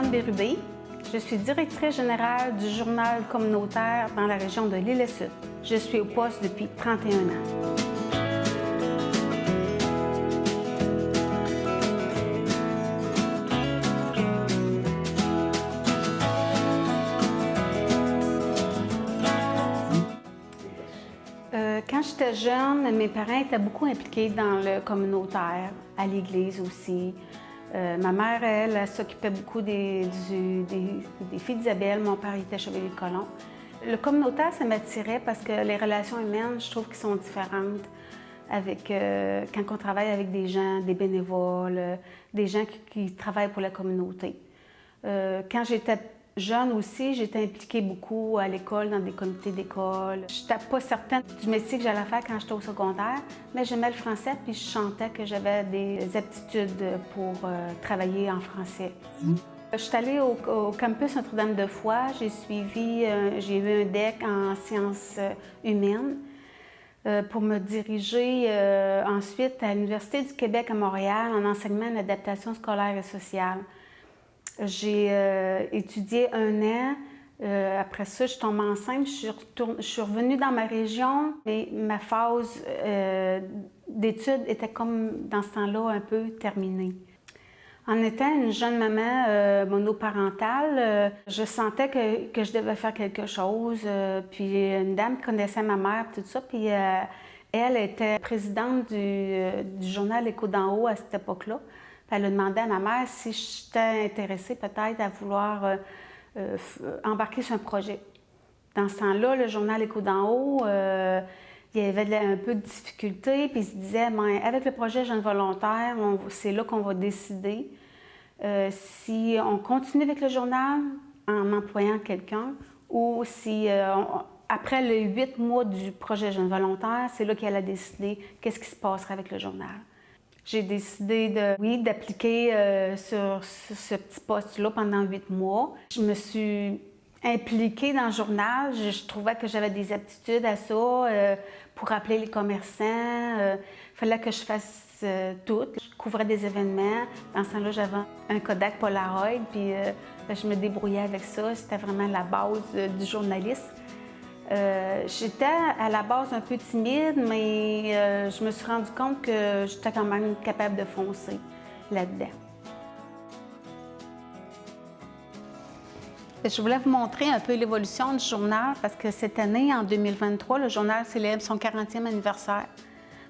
Yvonne Bérubé. Je suis directrice générale du journal communautaire dans la région de l'Île-et-Sud. Je suis au poste depuis 31 ans. Quand j'étais jeune, mes parents étaient beaucoup impliqués dans le communautaire, à l'église aussi. Ma mère, elle s'occupait beaucoup des filles d'Isabelle. Mon père était chevalier de colon. Le communautaire, ça m'attirait parce que les relations humaines, je trouve qu'elles sont différentes quand on travaille avec des gens, des bénévoles, des gens qui travaillent pour la communauté. Quand j'étais jeune aussi, j'étais impliquée beaucoup à l'école, dans des comités d'école. Je n'étais pas certaine du métier que j'allais faire quand j'étais au secondaire, mais j'aimais le français puis je sentais que j'avais des aptitudes pour travailler en français. Je suis allée au campus Notre-Dame-de-Foix. J'ai eu un DEC en sciences humaines pour me diriger ensuite à l'Université du Québec à Montréal en enseignement en adaptation scolaire et sociale. J'ai étudié 1 an. Après ça, je tombe enceinte. Je suis revenue dans ma région, mais ma phase d'études était comme dans ce temps-là un peu terminée. En étant une jeune maman monoparentale, je sentais que je devais faire quelque chose. Puis une dame qui connaissait ma mère, tout ça, puis elle était présidente du journal Écho d'en haut à cette époque-là. Elle a demandé à ma mère si j'étais intéressée peut-être à vouloir embarquer sur un projet. Dans ce temps-là, le journal Écho d'en haut, il y avait un peu de difficulté, puis il se disait, mais avec le projet Jeunes volontaires, c'est là qu'on va décider si on continue avec le journal en employant quelqu'un ou si, après les 8 mois du projet Jeunes volontaires, c'est là qu'elle a décidé qu'est-ce qui se passerait avec le journal. J'ai décidé d'appliquer sur ce petit poste-là pendant 8 mois. Je me suis impliquée dans le journal. Je trouvais que j'avais des aptitudes à ça pour appeler les commerçants. Il fallait que je fasse tout. Je couvrais des événements. Dans ce temps-là, j'avais un Kodak Polaroid, puis je me débrouillais avec ça. C'était vraiment la base du journalisme. J'étais à la base un peu timide, mais je me suis rendu compte que j'étais quand même capable de foncer là-dedans. Je voulais vous montrer un peu l'évolution du journal parce que cette année, en 2023, le journal célèbre son 40e anniversaire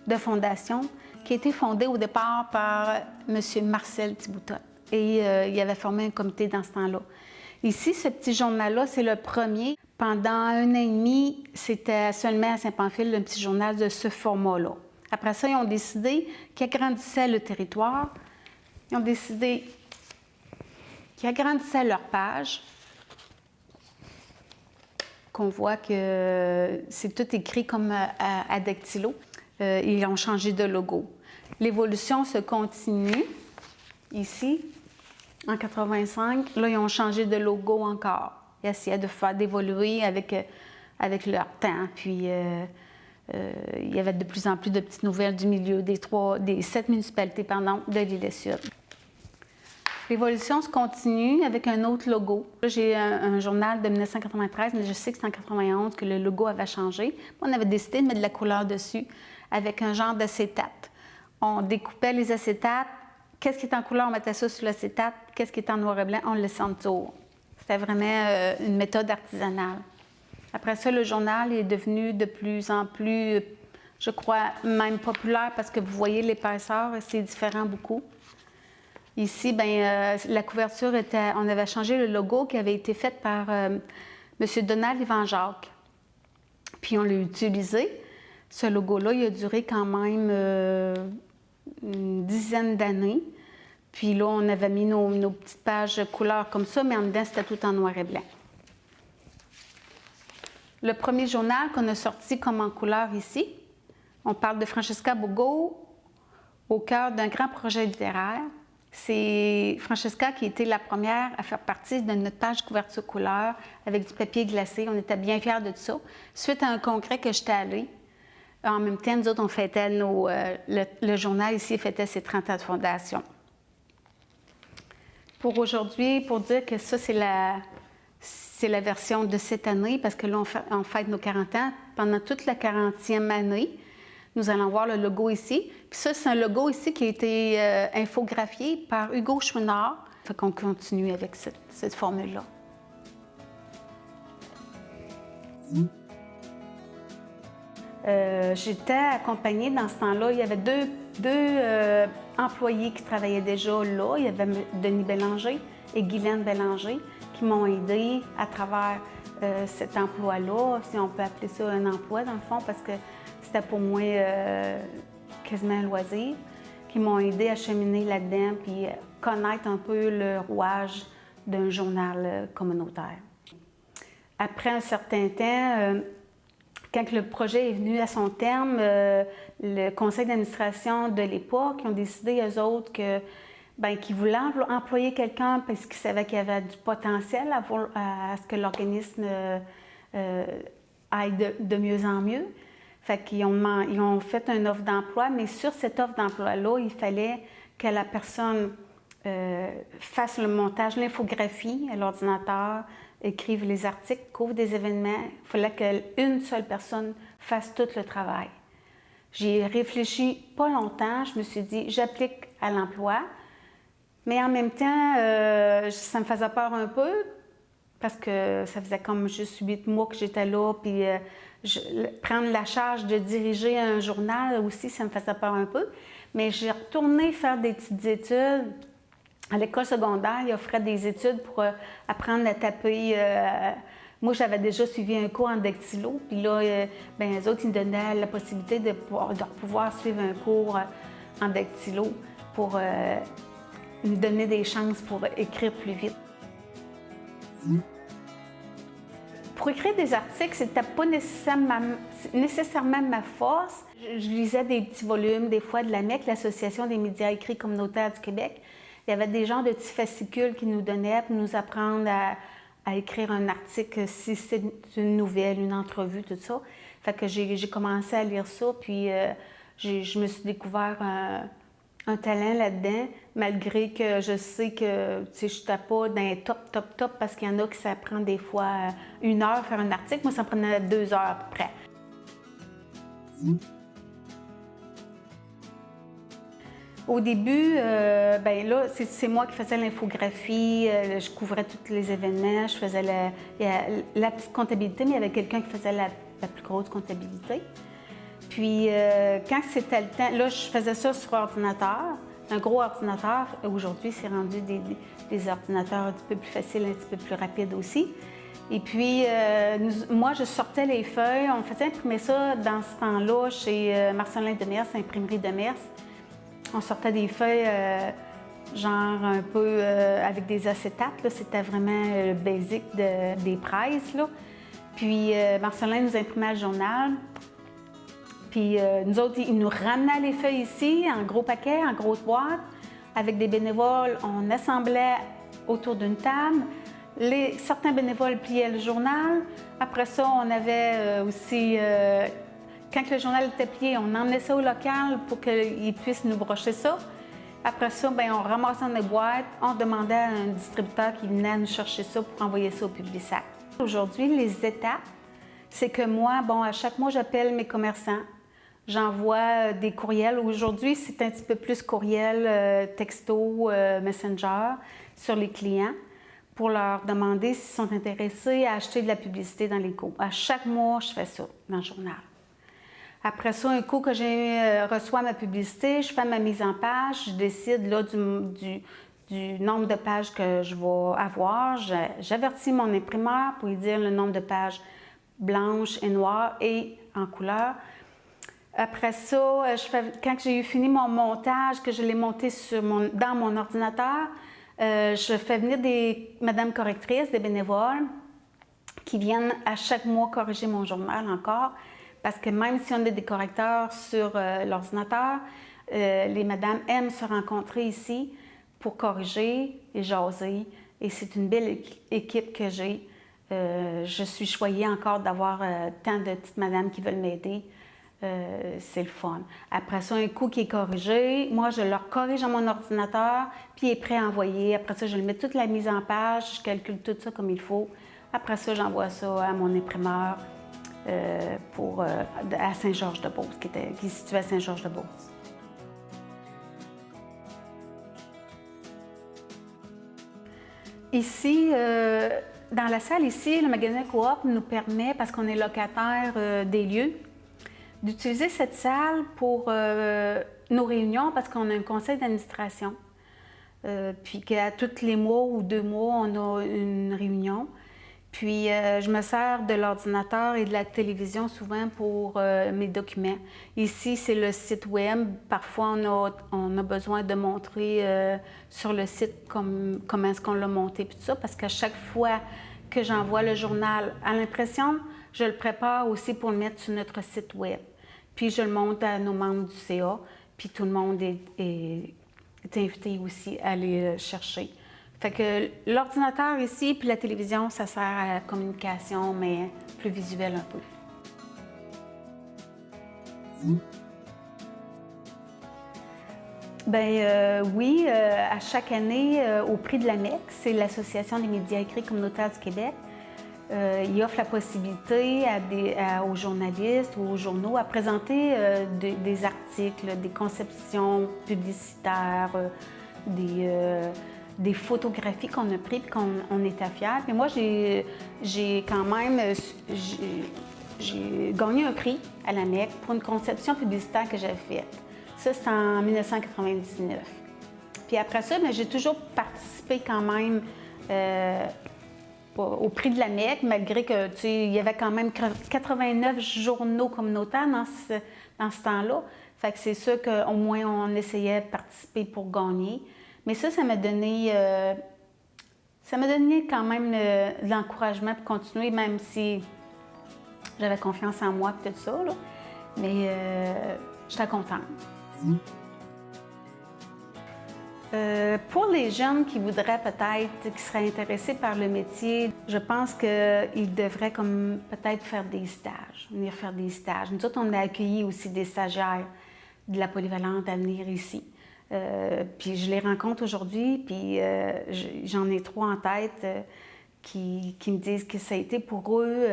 de fondation qui a été fondé au départ par M. Marcel Thiboutot. Et il avait formé un comité dans ce temps-là. Ici, ce petit journal-là, c'est le premier. Pendant 1 an et demi, c'était seulement à Saint-Pamphile, un petit journal de ce format-là. Après ça, ils ont décidé qu'ils agrandissaient le territoire. Ils ont décidé qu'ils agrandissaient leur page. Qu'on voit que c'est tout écrit comme à dactylo. Ils ont changé de logo. L'évolution se continue ici. En 85, là, ils ont changé de logo encore. Ils essayaient d'évoluer avec leur temps. Puis, il y avait de plus en plus de petites nouvelles du milieu des 7 municipalités de l'Île-et-Sud. L'évolution se continue avec un autre logo. Là, j'ai un journal de 1993, mais je sais que c'est en 91 que le logo avait changé. On avait décidé de mettre de la couleur dessus avec un genre d'acétate. On découpait les acétates. Qu'est-ce qui est en couleur, on mettait ça sur l'acétate. Qu'est-ce qui est en noir et blanc, on le laissait en dessous. C'était vraiment une méthode artisanale. Après ça, le journal est devenu de plus en plus, je crois, même populaire parce que vous voyez l'épaisseur, c'est différent beaucoup. Ici, la couverture on avait changé le logo qui avait été fait par M. Donald Yvan-Jacques. Puis on l'a utilisé. Ce logo-là, il a duré quand même une dizaine d'années. Puis là, on avait mis nos petites pages couleurs comme ça, mais en dedans, c'était tout en noir et blanc. Le premier journal qu'on a sorti comme en couleur ici, on parle de Francesca Bourgault au cœur d'un grand projet littéraire. C'est Francesca qui était la première à faire partie de notre page couverture couleur avec du papier glacé. On était bien fiers de ça. Suite à un congrès que j'étais allée, en même temps, nous autres, on fêtait le journal ici fêtait ses 30 ans de fondation. pour aujourd'hui, pour dire que ça, c'est la version de cette année, parce que là, on fête nos 40 ans. Pendant toute la 40e année, nous allons voir le logo ici. Puis ça, c'est un logo ici qui a été infographié par Hugo Chouinard. Fait qu'on continue avec cette formule-là. J'étais accompagnée dans ce temps-là. Il y avait deux employés qui travaillaient déjà là. Il y avait Denis Bélanger et Guylaine Bélanger qui m'ont aidée à travers cet emploi-là, si on peut appeler ça un emploi dans le fond, parce que c'était pour moi quasiment un loisir, qui m'ont aidée à cheminer là-dedans puis connaître un peu le rouage d'un journal communautaire. Après un certain temps, quand le projet est venu à son terme, le conseil d'administration de l'époque ont décidé, eux autres, qu'ils voulaient employer quelqu'un parce qu'ils savaient qu'il y avait du potentiel à ce que l'organisme aille de mieux en mieux. Fait qu'ils ont fait une offre d'emploi, mais sur cette offre d'emploi-là, il fallait que la personne fasse le montage, l'infographie à l'ordinateur, écrive les articles, couvre des événements. Il fallait qu'une seule personne fasse tout le travail. J'y ai réfléchi pas longtemps. Je me suis dit, j'applique à l'emploi, mais en même temps, ça me faisait peur un peu parce que ça faisait comme juste 8 mois que j'étais là, puis prendre la charge de diriger un journal aussi, ça me faisait peur un peu. Mais j'ai retourné faire des petites études. À l'école secondaire, ils offraient des études pour apprendre à taper. Moi, j'avais déjà suivi un cours en dactylo, puis là, les autres, ils me donnaient la possibilité de pouvoir suivre un cours en dactylo pour me donner des chances pour écrire plus vite. Pour écrire des articles, c'était pas nécessairement ma force. Je lisais des petits volumes, des fois de l'AMEC, l'Association des médias écrits communautaires du Québec. Il y avait des genres de petits fascicules qui nous donnaient pour nous apprendre à écrire un article, si c'est une nouvelle, une entrevue, tout ça. Fait que j'ai commencé à lire ça, puis je me suis découvert un talent là-dedans, malgré que je sais que je n'étais pas dans les top, parce qu'il y en a qui ça prend des fois 1 heure faire un article. Moi, ça me prenait 2 heures à peu près. Au début, là, c'est moi qui faisais l'infographie, je couvrais tous les événements, je faisais la petite comptabilité, mais il y avait quelqu'un qui faisait la plus grosse comptabilité. Puis, quand c'était le temps, là, je faisais ça sur ordinateur, un gros ordinateur. Aujourd'hui, c'est rendu des ordinateurs un petit peu plus faciles, un petit peu plus rapides aussi. Et puis, moi, je sortais les feuilles, on faisait imprimer ça dans ce temps-là chez Marcelin Demers, Imprimerie Demers. On sortait des feuilles genre un peu avec des acétates, là. C'était vraiment le basic des prises, là. Puis Marcelin nous imprimait le journal. Puis nous autres, il nous ramenait les feuilles ici, en gros paquets, en grosses boîtes. Avec des bénévoles, on assemblait autour d'une table. Certains bénévoles pliaient le journal. Après ça, on avait aussi... quand le journal était plié, on emmenait ça au local pour qu'ils puissent nous brocher ça. Après ça, on ramassait des boîtes, on demandait à un distributeur qui venait nous chercher ça pour envoyer ça au Publisac. Aujourd'hui, les étapes, c'est que moi, à chaque mois, j'appelle mes commerçants. J'envoie des courriels. Aujourd'hui, c'est un petit peu plus courriel, texto, messenger sur les clients pour leur demander s'ils sont intéressés à acheter de la publicité dans les cours. À chaque mois, je fais ça dans le journal. Après ça, un coup que j'ai reçois ma publicité, je fais ma mise en page, je décide là, du nombre de pages que je vais avoir. J'avertis mon imprimeur pour lui dire le nombre de pages blanches et noires et en couleur. Après ça, quand j'ai eu fini mon montage, que je l'ai monté dans mon ordinateur, je fais venir des madames correctrices, des bénévoles, qui viennent à chaque mois corriger mon journal encore. Parce que même si on a des correcteurs sur l'ordinateur, les madames aiment se rencontrer ici pour corriger et jaser. Et c'est une belle équipe que j'ai. Je suis choyée encore d'avoir tant de petites madames qui veulent m'aider c'est le fun. Après ça, un coup qui est corrigé, moi, je le corrige à mon ordinateur, puis il est prêt à envoyer. Après ça, je le mets toute la mise en page, je calcule tout ça comme il faut. Après ça, j'envoie ça à mon imprimeur à Saint-Georges-de-Beauce, qui est situé à Saint-Georges-de-Beauce. Ici, dans la salle ici, le magasin Coop nous permet, parce qu'on est locataire des lieux, d'utiliser cette salle pour nos réunions, parce qu'on a un conseil d'administration. Puis qu'à tous les mois ou 2 mois, on a une réunion. Puis je me sers de l'ordinateur et de la télévision souvent pour mes documents. Ici, c'est le site web. Parfois, on a besoin de montrer sur le site comment est-ce qu'on l'a monté, puis tout ça, parce qu'à chaque fois que j'envoie le journal à l'impression, je le prépare aussi pour le mettre sur notre site web. Puis je le monte à nos membres du CA, puis tout le monde est invité aussi à aller chercher. Fait que l'ordinateur ici puis la télévision, ça sert à la communication, mais plus visuelle un peu. Oui, à chaque année, au prix de la MEC, c'est l'Association des médias écrits communautaires du Québec. Il offre la possibilité aux journalistes ou aux journaux à présenter des articles, des conceptions publicitaires, des photographies qu'on a prises et qu'on était fiers. Puis moi, j'ai quand même j'ai gagné un prix à la MEC pour une conception publicitaire que j'avais faite. Ça, c'était en 1999. Puis après ça, j'ai toujours participé quand même au prix de la MEC, malgré que, tu sais, il y avait quand même 89 journaux communautaires dans ce temps-là. Fait que c'est sûr qu'au moins on essayait de participer pour gagner. Mais ça m'a donné quand même de l'encouragement pour continuer, même si j'avais confiance en moi et tout ça, là. Mais j'étais contente. Pour les jeunes qui voudraient peut-être, qui seraient intéressés par le métier, je pense qu'ils devraient comme peut-être faire des stages, venir faire des stages. Nous autres, on a accueilli aussi des stagiaires de la polyvalente à venir ici. Puis je les rencontre aujourd'hui, puis j'en ai 3 en tête qui me disent que ça a été pour eux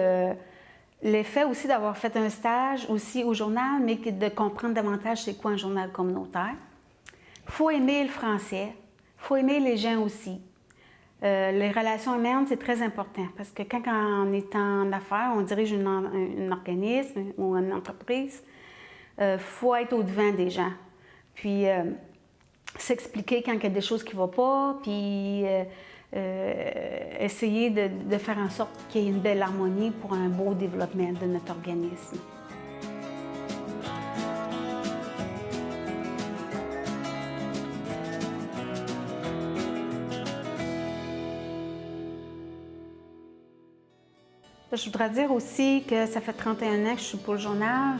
l'effet aussi d'avoir fait un stage aussi au journal, mais de comprendre davantage c'est quoi un journal communautaire. Il faut aimer le français, il faut aimer les gens aussi. Les relations humaines, c'est très important parce que quand on est en affaires, on dirige un organisme ou une entreprise, il faut être au-devant des gens. Puis s'expliquer quand il y a des choses qui ne vont pas, puis essayer de faire en sorte qu'il y ait une belle harmonie pour un beau développement de notre organisme. Je voudrais dire aussi que ça fait 31 ans que je suis pour le journal,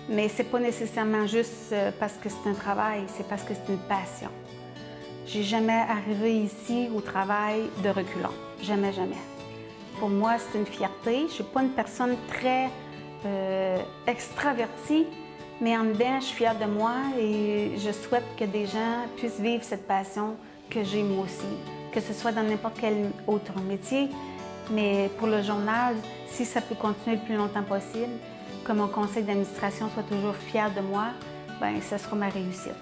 mais c'est pas nécessairement juste parce que c'est un travail, c'est parce que c'est une passion. J'ai jamais arrivé ici au travail de reculons. Jamais, jamais. Pour moi, c'est une fierté. Je suis pas une personne très extravertie, mais en dedans, je suis fière de moi et je souhaite que des gens puissent vivre cette passion que j'ai moi aussi, que ce soit dans n'importe quel autre métier. Mais pour le journal, si ça peut continuer le plus longtemps possible, que mon conseil d'administration soit toujours fier de moi, bien, ce sera ma réussite.